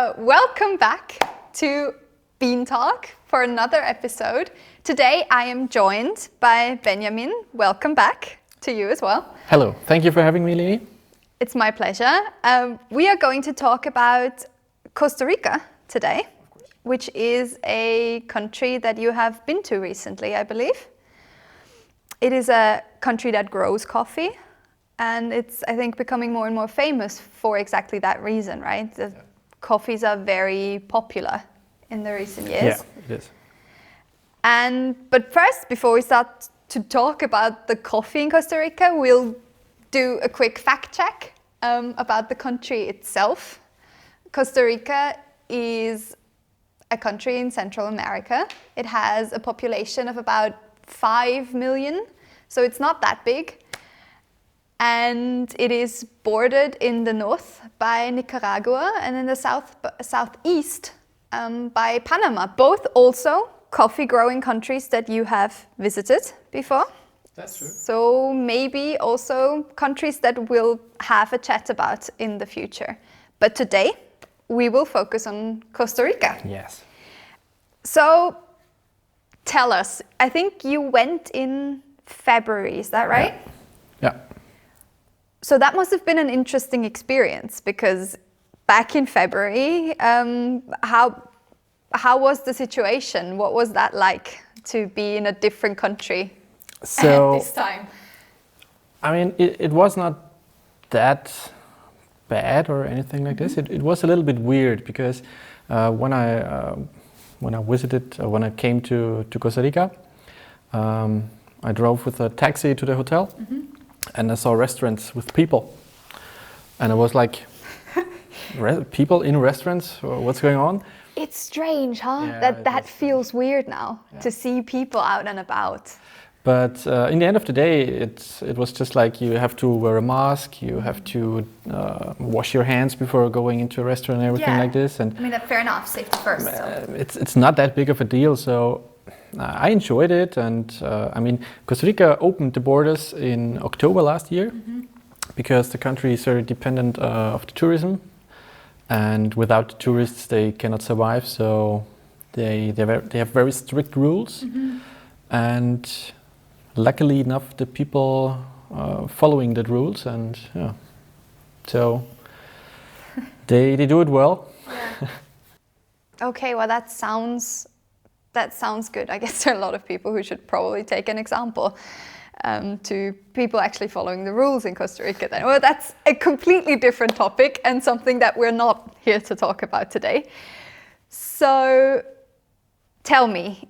Welcome back to BeanTalk for another episode. Today I am joined by Benjamin. Welcome back to you as well. Hello, thank you for having me, Lili. It's my pleasure. We are going to talk about Costa Rica today, which is a country that you have been to recently, I believe. It is a country that grows coffee, and it's, I think, becoming more and more famous for exactly that reason, right? The coffees are very popular in the recent years. Yeah, it is. But first, before we start to talk about the coffee in Costa Rica, we'll do a quick fact check about the country itself. Costa Rica is a country in Central America. It has a population of about 5 million, so it's not that big. And it is bordered in the north by Nicaragua and in the southeast by Panama, both also coffee-growing countries that you have visited before. That's true. So maybe also countries that we'll have a chat about in the future. But today, we will focus on Costa Rica. Yes. So tell us, I think you went in February, is that right? Yeah. So that must have been an interesting experience, because back in February, how was the situation? What was that like to be in a different country at this time? I mean, it was not that bad or anything like this. It was a little bit weird because when I visited, when I came to Costa Rica, I drove with a taxi to the hotel. And I saw restaurants with people, and I was like, people in restaurants, what's going on? It's strange, huh? Yeah, that feels weird now, to see people out and about. But in the end of the day, it was just like you have to wear a mask, you have to wash your hands before going into a restaurant and everything like this. And I mean, fair enough, safety first. So. It's not that big of a deal, so I enjoyed it. And I mean, Costa Rica opened the borders in October last year because the country is very dependent of the tourism, and without the tourists they cannot survive. So they have very strict rules, and luckily enough, the people following the rules, and so they do it well. Yeah. Okay, well that sounds good. I guess there are a lot of people who should probably take an example to people actually following the rules in Costa Rica then. Well, that's a completely different topic and something that we're not here to talk about today. So tell me,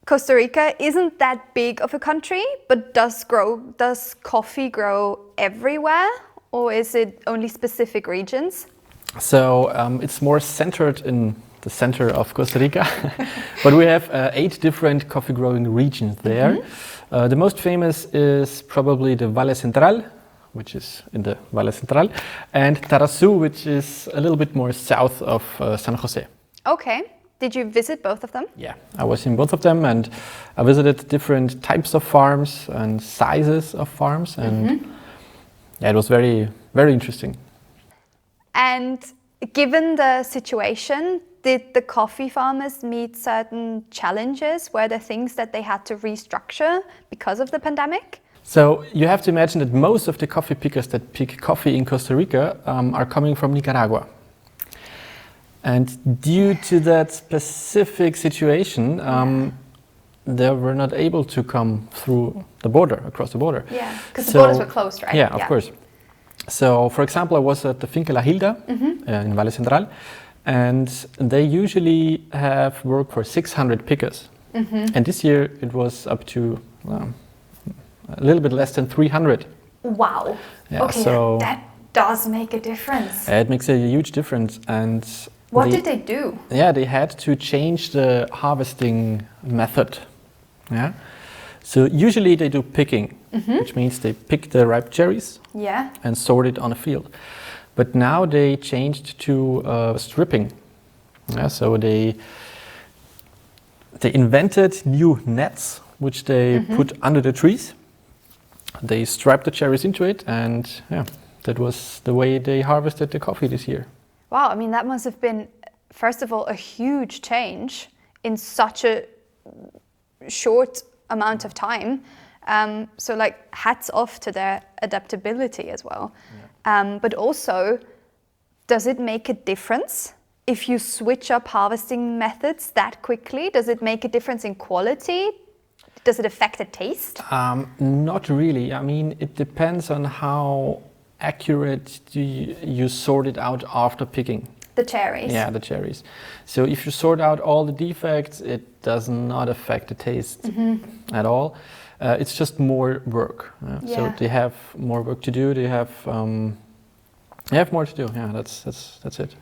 Costa Rica isn't that big of a country, but does coffee grow everywhere, or is it only specific regions? So it's more centered in the center of Costa Rica, but we have 8 different coffee growing regions there. The most famous is probably the Valle Central, which is in the Valle Central, and Tarazú, which is a little bit more south of San Jose. Okay. Did you visit both of them? Yeah, I was in both of them, and I visited different types of farms and sizes of farms, and yeah, it was very, very interesting. And given the situation, did the coffee farmers meet certain challenges? Were there things that they had to restructure because of the pandemic? So you have to imagine that most of the coffee pickers that pick coffee in Costa Rica are coming from Nicaragua. And due to that specific situation, they were not able to come through the border, across the border. Yeah, because the borders were closed, right? Yeah, of course. So, for example, I was at the Finca La Hilda in Valle Central, and they usually have work for 600 pickers. And this year it was up to a little bit less than 300. Wow. Yeah, okay, so that does make a difference. It makes a huge difference. And what did they do? Yeah, they had to change the harvesting method. Yeah. So usually they do picking, which means they pick the ripe cherries and sort it on a field. But now they changed to stripping. Yeah, so they invented new nets, which they put under the trees. They striped the cherries into it, and yeah, that was the way they harvested the coffee this year. Wow, I mean, that must have been, first of all, a huge change in such a short amount of time. So like hats off to their adaptability as well. Yeah. But also, does it make a difference if you switch up harvesting methods that quickly? Does it make a difference in quality? Does it affect the taste? Not really. I mean, it depends on how accurate you sort it out after picking. The cherries? Yeah, the cherries. So if you sort out all the defects, it does not affect the taste at all. It's just more work. Yeah. So they have more work to do. They have more to do. Yeah, that's it.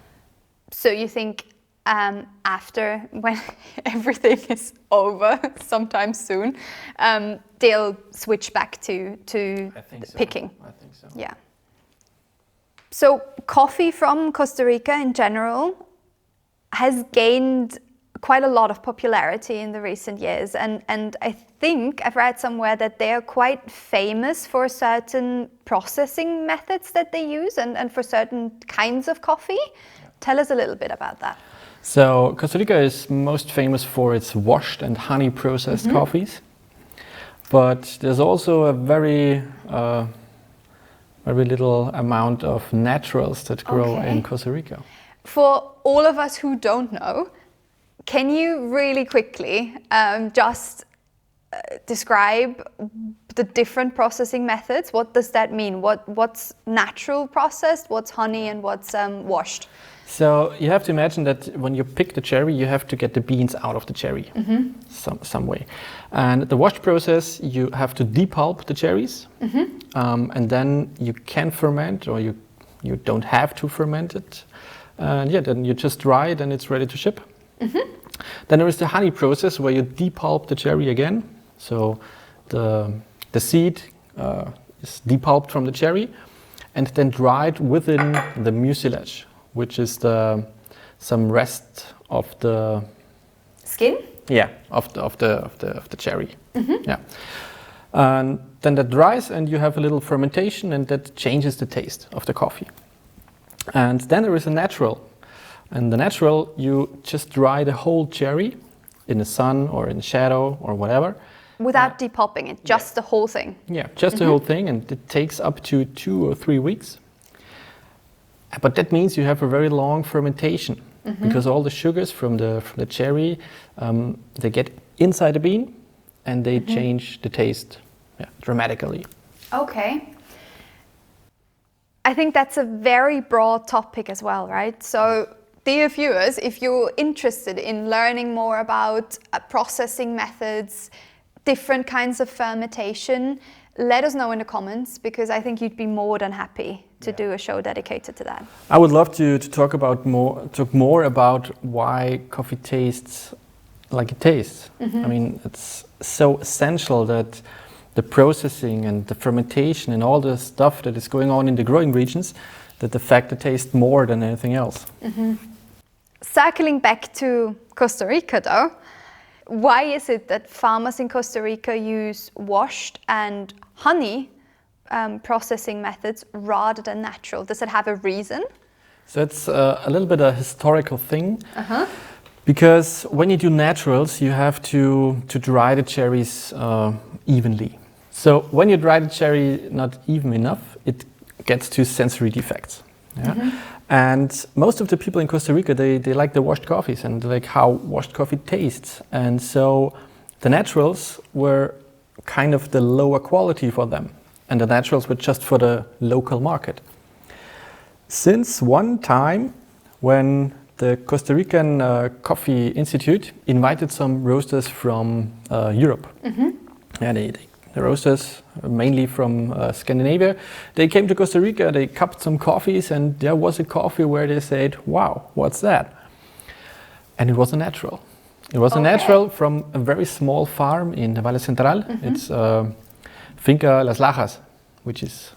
So you think after, when everything is over, sometime soon, they'll switch back to picking? I think so. Yeah. So coffee from Costa Rica in general has gained quite a lot of popularity in the recent years, and I think I've read somewhere that they are quite famous for certain processing methods that they use and for certain kinds of coffee. Yeah. Tell us a little bit about that. So Costa Rica is most famous for its washed and honey processed coffees, but there's also a very little amount of naturals that grow in Costa Rica. For all of us who don't know, can you really quickly just describe the different processing methods? What does that mean? What's natural processed, what's honey, and what's washed? So you have to imagine that when you pick the cherry, you have to get the beans out of the cherry some way. And the wash process, you have to depulp the cherries, and then you can ferment, or you don't have to ferment it. And then you just dry it and it's ready to ship. Then there is the honey process where you depulp the cherry again. So the seed is depulped from the cherry and then dried within the mucilage, which is some rest of the skin. Yeah, of the cherry. Yeah, and then that dries, and you have a little fermentation, and that changes the taste of the coffee. And then there is a natural, and the natural you just dry the whole cherry in the sun or in the shadow or whatever. Without depulping it, just the whole thing. Yeah, just the whole thing, and it takes up to 2 or 3 weeks. But that means you have a very long fermentation because all the sugars from the cherry, they get inside the bean and they change the taste dramatically. Okay. I think that's a very broad topic as well, right? So, dear viewers, if you're interested in learning more about processing methods, different kinds of fermentation, let us know in the comments, because I think you'd be more than happy to do a show dedicated to that. I would love to talk more about why coffee tastes like it tastes. I mean, it's so essential that the processing and the fermentation and all the stuff that is going on in the growing regions, that the fact it tastes more than anything else. Circling back to Costa Rica though, why is it that farmers in Costa Rica use washed and honey processing methods rather than natural? Does it have a reason? So it's a little bit a historical thing. Because when you do naturals, you have to dry the cherries evenly. So when you dry the cherry not even enough, it gets to sensory defects. Yeah? And most of the people in Costa Rica, they like the washed coffees and they like how washed coffee tastes. And so the naturals were kind of the lower quality for them. And the naturals were just for the local market. Since one time when the Costa Rican Coffee Institute invited some roasters from Europe. Yeah, the roasters, mainly from Scandinavia, they came to Costa Rica, they cupped some coffees, and there was a coffee where they said, wow, what's that? And it was a natural. It was a natural from a very small farm in the Valle Central. It's Finca Las Lajas, which is...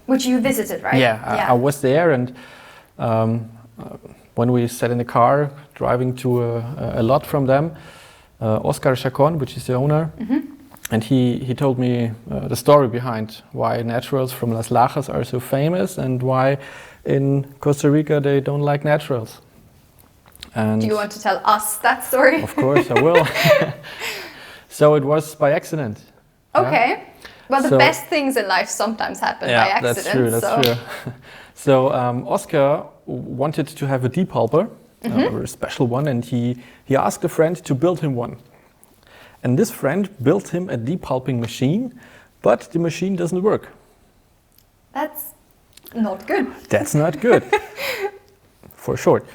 which you visited, right? Yeah, I was there, and when we sat in the car driving to a lot from them, Oscar Chacon, which is the owner, And he told me the story behind why naturals from Las Lajas are so famous and why in Costa Rica they don't like naturals. And do you want to tell us that story? of course I will. So it was by accident. Okay. Yeah? Well, the So- best things in life sometimes happen by accident. That's true. That's true. So Oscar wanted to have a depulper, a special one, and he asked a friend to build him one. And this friend built him a depulping machine, but the machine doesn't work. That's not good. That's not good, for short.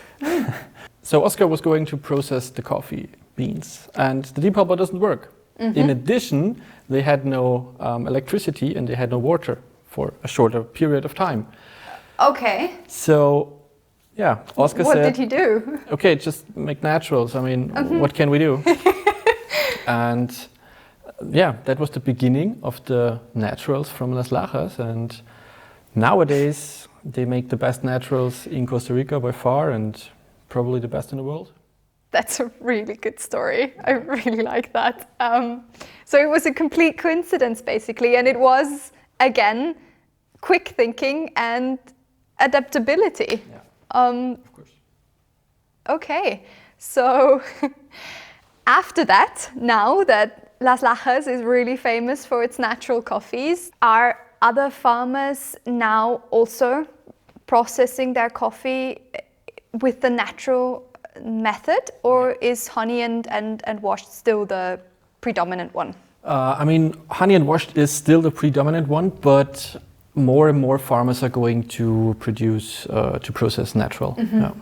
So Oscar was going to process the coffee beans, and the depulper doesn't work. In addition, they had no electricity and they had no water for a shorter period of time. Okay. So, yeah, Oscar What said, did he do? okay, just make naturals. I mean, what can we do? And yeah, that was the beginning of the naturals from Las Lajas. And nowadays, they make the best naturals in Costa Rica by far and probably the best in the world. That's a really good story. I really like that. So it was a complete coincidence, basically, and it was, again, quick thinking and adaptability. Yeah, of course. Okay, so after that, now that Las Lajas is really famous for its natural coffees, are other farmers now also processing their coffee with the natural method, or is honey and washed still the predominant one? I mean, honey and washed is still the predominant one, but more and more farmers are going to process natural. Yeah.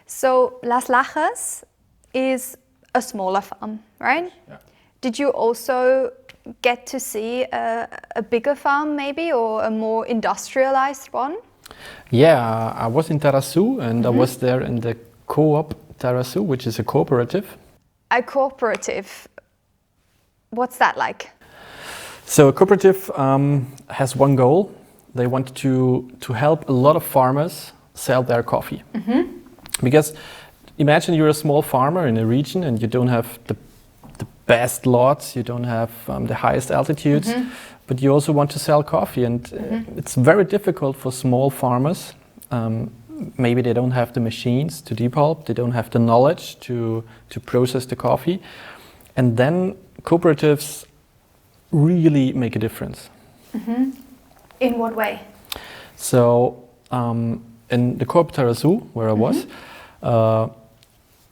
So Las Lajas is a smaller farm, right? Yeah. Did you also get to see a bigger farm maybe, or a more industrialized one? Yeah, I was in Tarazu and I was there in the co-op Tarazu, which is a cooperative. A cooperative, what's that like? So a cooperative has one goal. They want to help a lot of farmers sell their coffee. Because imagine you're a small farmer in a region and you don't have the best lots, you don't have the highest altitudes, but you also want to sell coffee, and it's very difficult for small farmers. Maybe they don't have the machines to depulp, they don't have the knowledge to process the coffee, and then cooperatives really make a difference. In what way? So in the Co-op Tarazu, where I was,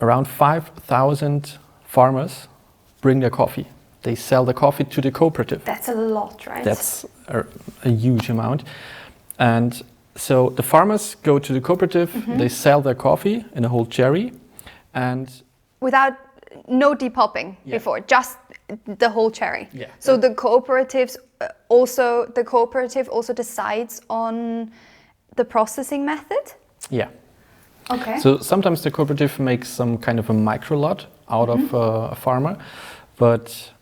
around 5,000 farmers bring their coffee. They sell the coffee to the cooperative. That's a lot, right? That's a huge amount. And so the farmers go to the cooperative, they sell their coffee in a whole cherry, and without no depulping Yeah. before, just the whole cherry. Yeah. So the cooperative also decides on the processing method. yeah. Okay. So sometimes the cooperative makes some kind of a micro lot out of a farmer, but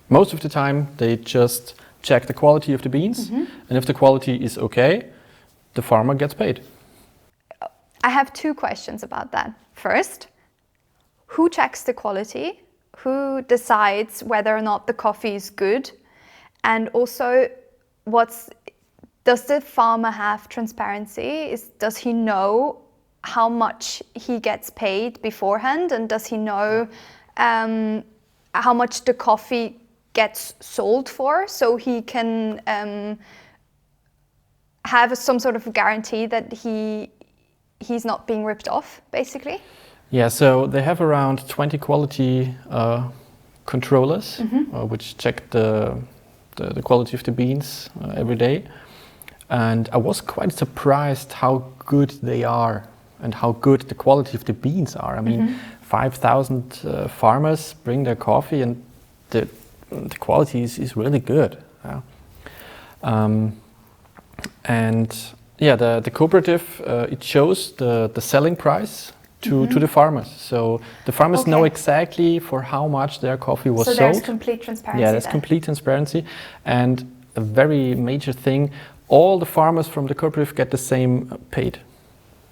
most of the time they just check the quality of the beans, and if the quality is okay, the farmer gets paid. I have two questions about that. First, who checks the quality? Who decides whether or not the coffee is good? And also, does the farmer have transparency? Does he know how much he gets paid beforehand? And does he know how much the coffee gets sold for? So he can have some sort of guarantee that he's not being ripped off, basically? Yeah, so they have around 20 quality controllers, which check the quality of the beans every day. And I was quite surprised how good they are and how good the quality of the beans are. I mean, 5,000 farmers bring their coffee, and the quality is really good. Yeah. And yeah, the cooperative, it shows the selling price to the farmers. So the farmers know exactly for how much their coffee was sold. So there's complete transparency. Yeah, there's complete transparency. And a very major thing, all the farmers from the cooperative get the same paid.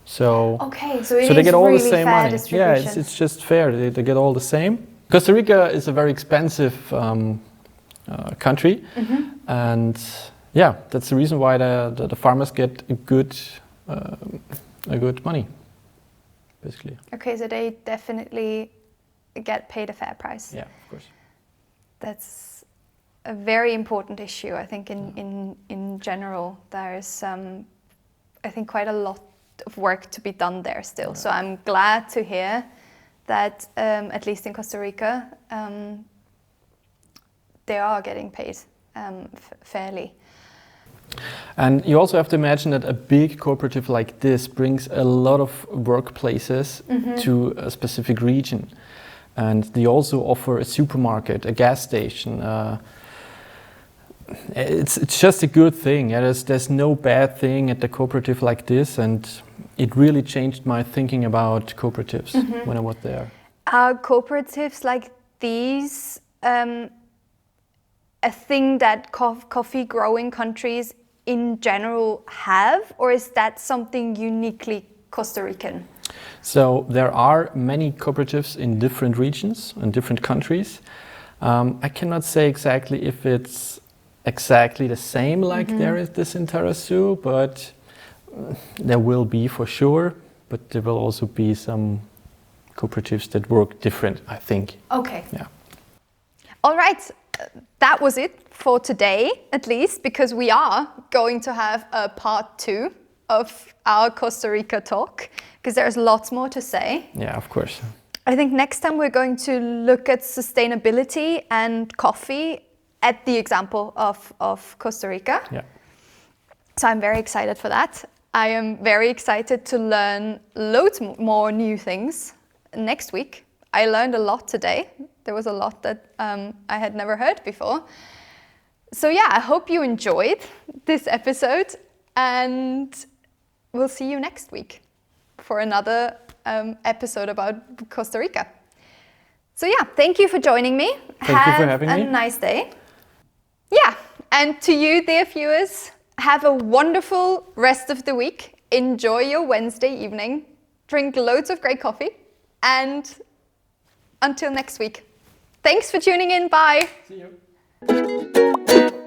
So Okay, so it they is get all really the same fair money. Yeah, distribution. it's just fair. They get all the same. Costa Rica is a very expensive country, and yeah, that's the reason why the farmers get a good money, basically. Okay, so they definitely get paid a fair price. Yeah, of course. That's a very important issue. I think in general there is I think quite a lot of work to be done there still. So I'm glad to hear that at least in Costa Rica they are getting paid fairly. And you also have to imagine that a big cooperative like this brings a lot of workplaces to a specific region. And they also offer a supermarket, a gas station. It's just a good thing. Yeah, there's no bad thing at the cooperative like this, and it really changed my thinking about cooperatives when I was there. Are cooperatives like these a thing that coffee growing countries in general have, or is that something uniquely Costa Rican? So there are many cooperatives in different regions and different countries. I cannot say exactly if it's exactly the same like there is this in Tarasú, but there will be for sure. But there will also be some cooperatives that work different, I think. Okay. Yeah. All right. That was it for today, at least, because we are going to have a part 2 of our Costa Rica talk, because there's lots more to say. Yeah, of course. I think next time we're going to look at sustainability and coffee at the example of Costa Rica. Yeah. So I'm very excited for that. I am very excited to learn loads more new things next week. I learned a lot today. There was a lot that I had never heard before. So yeah, I hope you enjoyed this episode, and we'll see you next week for another episode about Costa Rica. So yeah, thank you for joining me. Thank you for having me. Have a nice day. Yeah, and to you, dear viewers, have a wonderful rest of the week. Enjoy your Wednesday evening. Drink loads of great coffee, and until next week. Thanks for tuning in. Bye. See you.